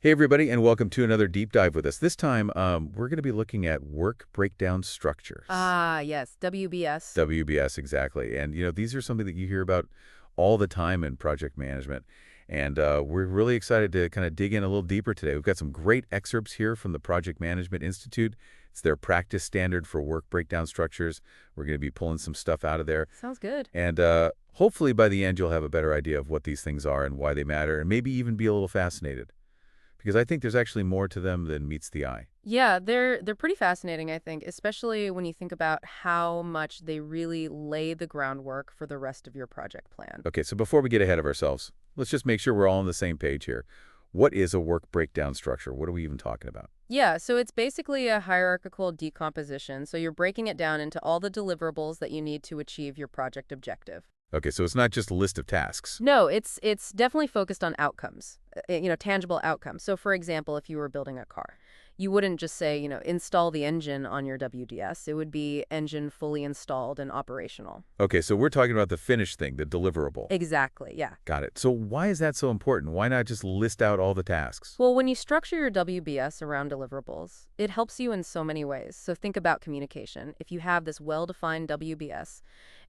Hey, everybody, and welcome to another deep dive with us. This time, we're going to be looking at work breakdown structures. Ah, yes, WBS. WBS, exactly. And, these are something that you hear about all the time in project management. And we're really excited to kind of dig in a little deeper today. We've got some great excerpts here from the Project Management Institute. It's their practice standard for work breakdown structures. We're going to be pulling some stuff out of there. Sounds good. And hopefully by the end, you'll have a better idea of what these things are and why they matter, and maybe even be a little fascinated. Because I think there's actually more to them than meets the eye. Yeah, they're pretty fascinating, I think, especially when you think about how much they really lay the groundwork for the rest of your project plan. Okay, so before we get ahead of ourselves, let's just make sure we're all on the same page here. What is a work breakdown structure? What are we even talking about? Yeah, so it's basically a hierarchical decomposition. So you're breaking it down into all the deliverables that you need to achieve your project objective. Okay, so it's not just a list of tasks. No, it's definitely focused on outcomes, tangible outcomes. So for example, if you were building a car, you wouldn't just say, install the engine on your WDS. It would be engine fully installed and operational. Okay, so we're talking about the finished thing, the deliverable. Exactly, yeah. Got it. So why is that so important? Why not just list out all the tasks? Well, when you structure your WBS around deliverables, it helps you in so many ways. So think about communication. If you have this well-defined WBS,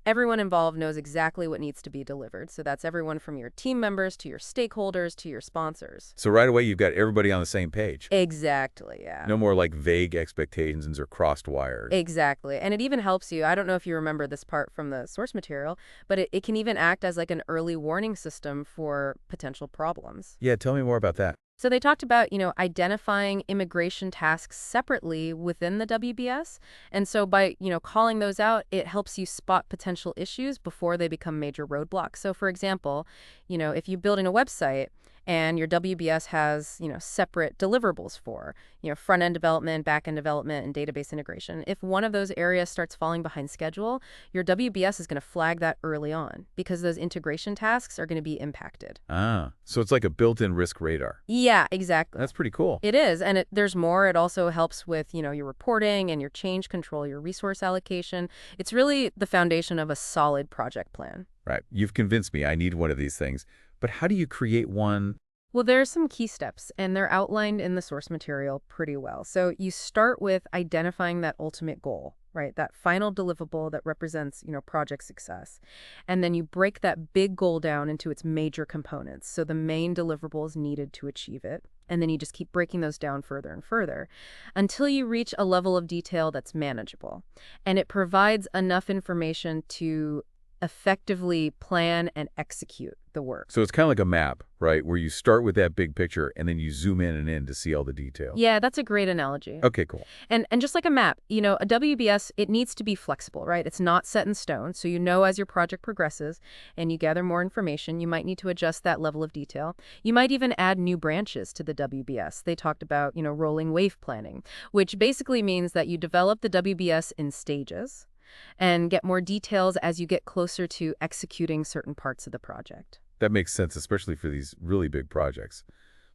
everyone involved knows exactly what needs to be delivered. So that's everyone from your team members to your stakeholders to your sponsors. So right away, you've got everybody on the same page. Exactly, yeah. No more like vague expectations or crossed wires. Exactly. And it even helps you. I don't know if you remember this part from the source material, but it can even act as like an early warning system for potential problems. Yeah, tell me more about that. So they talked about, identifying immigration tasks separately within the WBS. And so by, calling those out, it helps you spot potential issues before they become major roadblocks. So for example, if you're building a website and your WBS has, separate deliverables for, front-end development, back-end development, and database integration, if one of those areas starts falling behind schedule, your WBS is going to flag that early on because those integration tasks are going to be impacted. Ah, so it's like a built-in risk radar. Yeah, exactly. That's pretty cool. It is, and there's more. It also helps with, your reporting and your change control, your resource allocation. It's really the foundation of a solid project plan. Right. You've convinced me I need one of these things. But how do you create one? Well, there are some key steps, and they're outlined in the source material pretty well. So you start with identifying that ultimate goal, right? That final deliverable that represents, project success. And then you break that big goal down into its major components. So the main deliverables needed to achieve it. And then you just keep breaking those down further and further until you reach a level of detail that's manageable. And it provides enough information to effectively plan and execute the work. So it's kind of like a map, right? Where you start with that big picture and then you zoom in and in to see all the detail. Yeah, that's a great analogy. Okay, cool. And just like a map, a WBS, it needs to be flexible, right? It's not set in stone. So as your project progresses and you gather more information, you might need to adjust that level of detail. You might even add new branches to the WBS. They talked about, rolling wave planning, which basically means that you develop the WBS in stages and get more details as you get closer to executing certain parts of the project. That makes sense, especially for these really big projects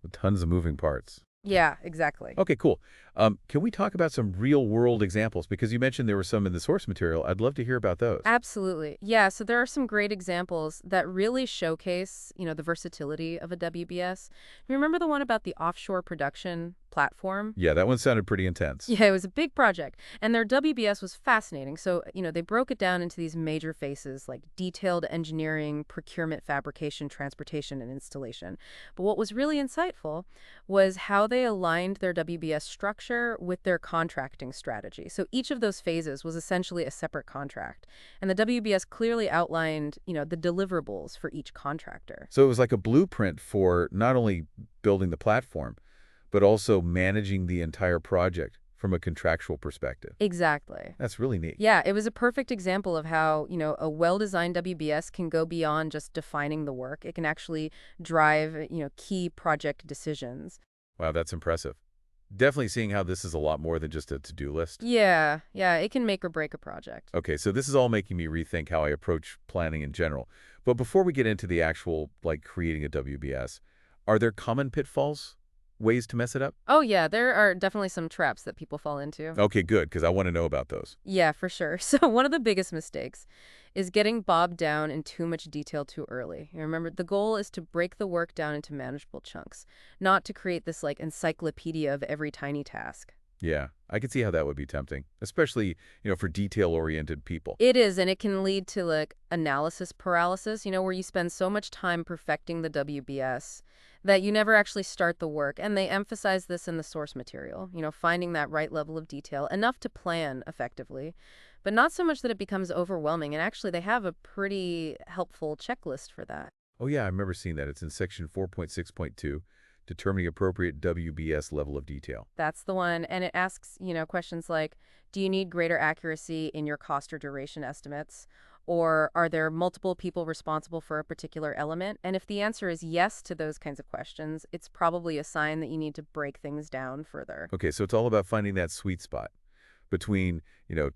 with tons of moving parts. Yeah, exactly. Okay, cool. Can we talk about some real-world examples? Because you mentioned there were some in the source material. I'd love to hear about those. Absolutely. Yeah, so there are some great examples that really showcase, the versatility of a WBS. You remember the one about the offshore production platform? Yeah, that one sounded pretty intense. Yeah, it was a big project, and their WBS was fascinating. So, they broke it down into these major phases like detailed engineering, procurement, fabrication, transportation, and installation. But what was really insightful was how they aligned their WBS structure with their contracting strategy. So each of those phases was essentially a separate contract, and the WBS clearly outlined, the deliverables for each contractor. So it was like a blueprint for not only building the platform, but also managing the entire project from a contractual perspective. Exactly. That's really neat. Yeah, it was a perfect example of how, a well-designed WBS can go beyond just defining the work. It can actually drive, key project decisions. Wow, that's impressive. Definitely seeing how this is a lot more than just a to-do list. Yeah, it can make or break a project. Okay, so this is all making me rethink how I approach planning in general. But before we get into the actual, creating a WBS, are there common pitfalls ways to mess it up? Oh, yeah, there are definitely some traps that people fall into. Okay, good, because I want to know about those. Yeah, for sure. So one of the biggest mistakes is getting bogged down in too much detail too early. You remember, the goal is to break the work down into manageable chunks, not to create this like encyclopedia of every tiny task. Yeah, I can see how that would be tempting, especially, for detail-oriented people. It is, and it can lead to like analysis paralysis, where you spend so much time perfecting the WBS that you never actually start the work. And they emphasize this in the source material, finding that right level of detail, enough to plan effectively, but not so much that it becomes overwhelming. And actually, they have a pretty helpful checklist for that. Oh yeah, I remember seeing that. It's in section 4.6.2, determining appropriate WBS level of detail. That's the one. And it asks, questions like, do you need greater accuracy in your cost or duration estimates? Or are there multiple people responsible for a particular element? And if the answer is yes to those kinds of questions, it's probably a sign that you need to break things down further. Okay, so it's all about finding that sweet spot between,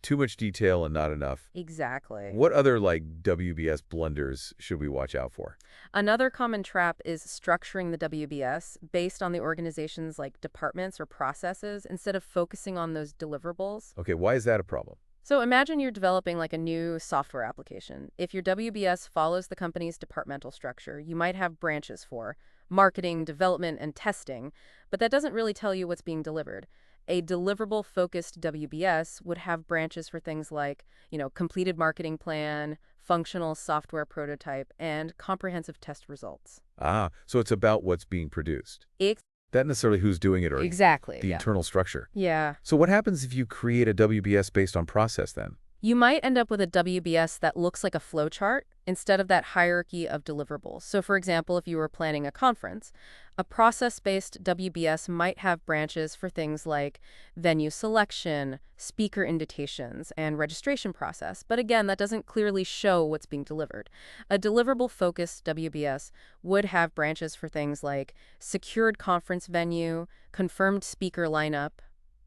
too much detail and not enough. Exactly. What other, like, WBS blunders should we watch out for? Another common trap is structuring the WBS based on the organization's like departments or processes instead of focusing on those deliverables. Okay, why is that a problem? So imagine you're developing like a new software application. If your WBS follows the company's departmental structure, you might have branches for marketing, development, and testing, but that doesn't really tell you what's being delivered. A deliverable-focused WBS would have branches for things like, completed marketing plan, functional software prototype, and comprehensive test results. Ah, so it's about what's being produced. Ex- Not necessarily who's doing it or exactly, the yeah. internal structure. Yeah. So what happens if you create a WBS based on process then? You might end up with a WBS that looks like a flowchart instead of that hierarchy of deliverables. So for example, if you were planning a conference, a process-based WBS might have branches for things like venue selection, speaker invitations, and registration process. But again, that doesn't clearly show what's being delivered. A deliverable-focused WBS would have branches for things like secured conference venue, confirmed speaker lineup,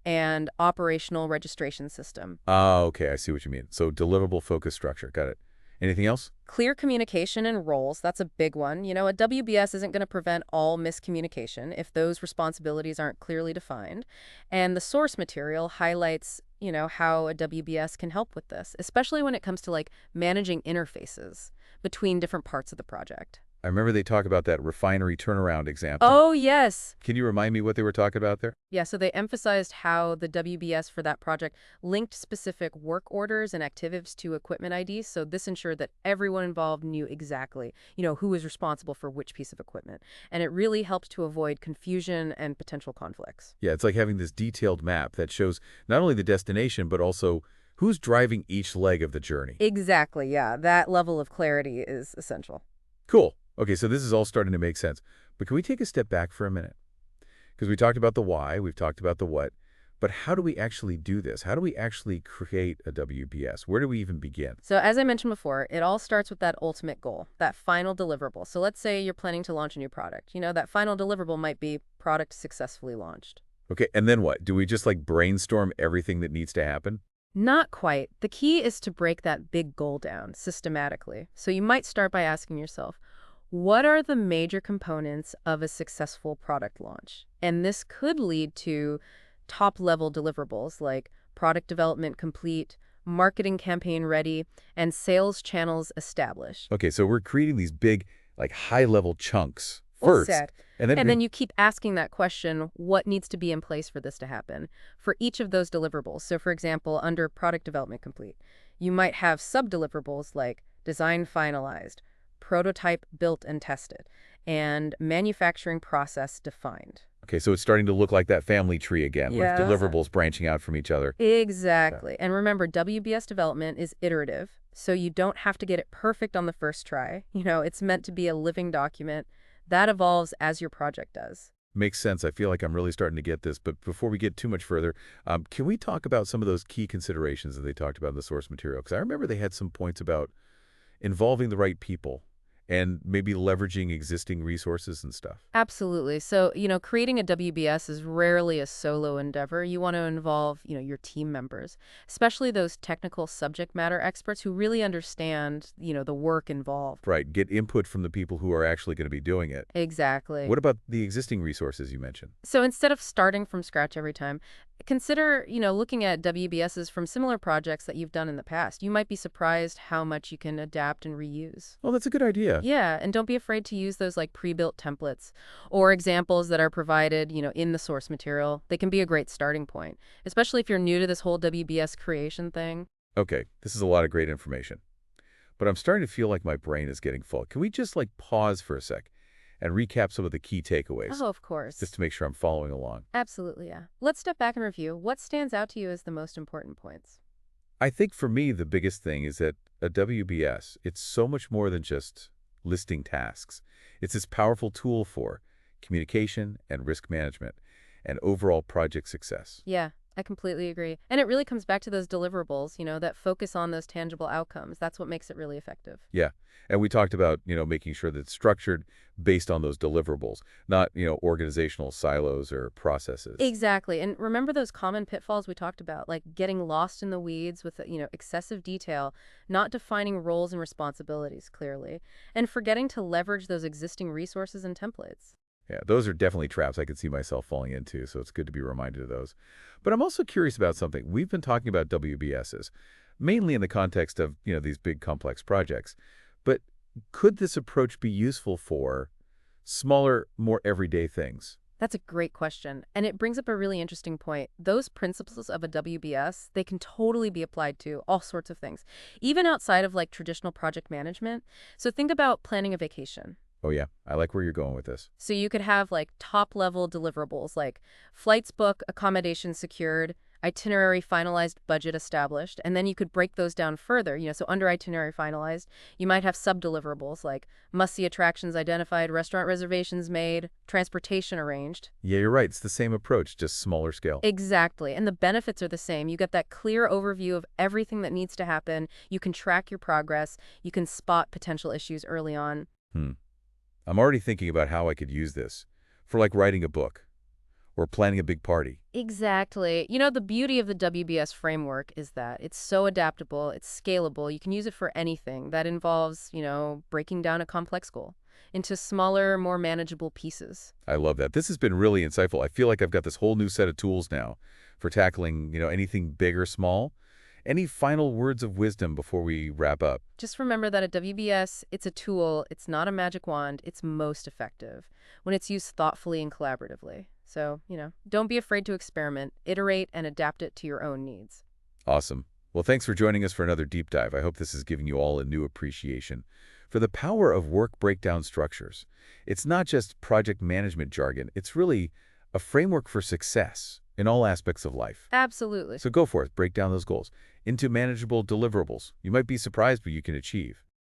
and operational registration system. Ah, okay, I see what you mean. So deliverable focus structure. Got it. Anything else? Clear communication and roles, that's a big one. A WBS isn't going to prevent all miscommunication if those responsibilities aren't clearly defined. And the source material highlights, how a WBS can help with this, especially when it comes to like managing interfaces between different parts of the project. I remember they talk about that refinery turnaround example. Oh, yes. Can you remind me what they were talking about there? Yeah, so they emphasized how the WBS for that project linked specific work orders and activities to equipment IDs. So this ensured that everyone involved knew exactly, who was responsible for which piece of equipment. And it really helps to avoid confusion and potential conflicts. Yeah, it's like having this detailed map that shows not only the destination, but also who's driving each leg of the journey. Exactly, yeah. That level of clarity is essential. Cool. Okay, so this is all starting to make sense. But can we take a step back for a minute? Because we talked about the why, we've talked about the what, but how do we actually do this? How do we actually create a WBS? Where do we even begin? So as I mentioned before, it all starts with that ultimate goal, that final deliverable. So let's say you're planning to launch a new product. That final deliverable might be product successfully launched. Okay, and then what? Do we just like brainstorm everything that needs to happen? Not quite. The key is to break that big goal down systematically. So you might start by asking yourself, what are the major components of a successful product launch? And this could lead to top-level deliverables like product development complete, marketing campaign ready, and sales channels established. Okay, so we're creating these big, like high-level chunks first. Well said. And then you keep asking that question, what needs to be in place for this to happen for each of those deliverables? So for example, under product development complete, you might have sub-deliverables like design finalized, prototype built and tested, and manufacturing process defined. Okay, so it's starting to look like that family tree again, Yeah. with deliverables branching out from each other. Exactly. And remember, WBS development is iterative, so you don't have to get it perfect on the first try. It's meant to be a living document that evolves as your project does. Makes sense. I feel like I'm really starting to get this. But before we get too much further, can we talk about some of those key considerations that they talked about in the source material? Because I remember they had some points about involving the right people and maybe leveraging existing resources and stuff. Absolutely. So, creating a WBS is rarely a solo endeavor. You want to involve, your team members, especially those technical subject matter experts who really understand, the work involved. Right, get input from the people who are actually going to be doing it. Exactly. What about the existing resources you mentioned? So instead of starting from scratch every time, consider, looking at WBSs from similar projects that you've done in the past. You might be surprised how much you can adapt and reuse. Oh, that's a good idea. Yeah, and don't be afraid to use those like pre-built templates or examples that are provided, in the source material. They can be a great starting point, especially if you're new to this whole WBS creation thing. Okay, this is a lot of great information. But I'm starting to feel like my brain is getting full. Can we just pause for a sec and recap some of the key takeaways, Oh, of course. just to make sure I'm following along? Absolutely, yeah. Let's step back and review. What stands out to you as the most important points? I think for me, the biggest thing is that a WBS, it's so much more than just listing tasks. It's this powerful tool for communication and risk management and overall project success. Yeah, I completely agree. And it really comes back to those deliverables, that focus on those tangible outcomes. That's what makes it really effective. Yeah. And we talked about, making sure that it's structured based on those deliverables, not, organizational silos or processes. Exactly. And remember those common pitfalls we talked about, like getting lost in the weeds with, excessive detail, not defining roles and responsibilities clearly, and forgetting to leverage those existing resources and templates. Yeah, those are definitely traps I could see myself falling into, so it's good to be reminded of those. But I'm also curious about something. We've been talking about WBSs, mainly in the context of, these big complex projects. But could this approach be useful for smaller, more everyday things? That's a great question. And it brings up a really interesting point. Those principles of a WBS, they can totally be applied to all sorts of things, even outside of like traditional project management. So think about planning a vacation. Oh, yeah, I like where you're going with this. So you could have like top level deliverables like flights booked, accommodations secured, itinerary finalized, budget established, and then you could break those down further. So under itinerary finalized, you might have sub deliverables like must see attractions identified, restaurant reservations made, transportation arranged. Yeah, you're right. It's the same approach, just smaller scale. Exactly. And the benefits are the same. You get that clear overview of everything that needs to happen. You can track your progress. You can spot potential issues early on. Hmm. I'm already thinking about how I could use this for writing a book or planning a big party. Exactly. The beauty of the WBS framework is that it's so adaptable, it's scalable. You can use it for anything that involves, breaking down a complex goal into smaller, more manageable pieces. I love that. This has been really insightful. I feel like I've got this whole new set of tools now for tackling, anything big or small. Any final words of wisdom before we wrap up? Just remember that a WBS, it's a tool, it's not a magic wand, it's most effective when it's used thoughtfully and collaboratively. So, don't be afraid to experiment, iterate, and adapt it to your own needs. Awesome. Well, thanks for joining us for another deep dive. I hope this is giving you all a new appreciation for the power of work breakdown structures. It's not just project management jargon. It's really a framework for success in all aspects of life. Absolutely. So go for it. Break down those goals into manageable deliverables. You might be surprised what you can achieve.